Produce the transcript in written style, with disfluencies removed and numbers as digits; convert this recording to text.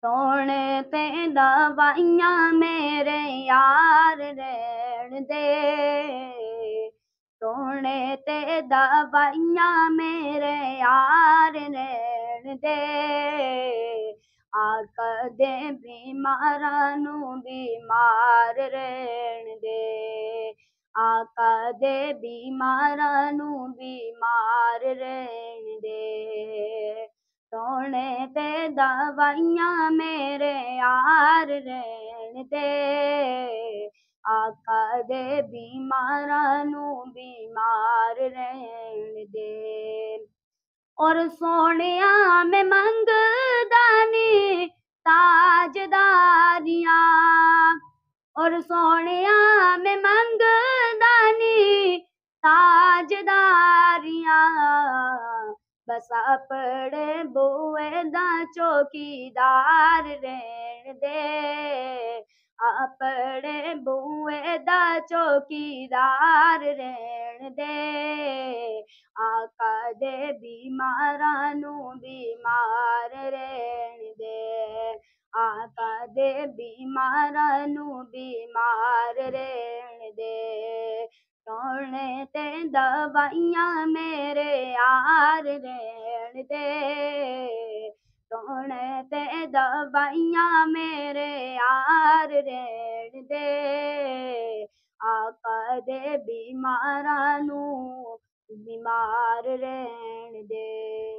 सोने ते दवाइयां मेरे यार रहन दे। सोने ते दवाइयां मेरे यार रहन दे। आ कदे बीमारां नू बीमार रहन दे। आ कदे बीमारां नू बीमार रहन दे। सोने ते दवाइयां मेरे यार रहन दे। आका दे बीमारां नू बीमार रहन दे। और सोनिया मैं मंगदा नी ताजदारियां। और सोनिया मैं मंगदा नी ताजदारियां। बस अपने बुए दा चौकीदार रहन दे। अपने बुए दा चौकीदार रहन दे। आका दे बीमारां नू बीमार रहन दे। आका दे बीमारां नू बीमार रहन दे। सोने ते दवाइयां मेरे यार रहन दे। सोने ते दवाइयां मेरे यार रहन दे। आका दे बीमारां नू बीमार रहन दे।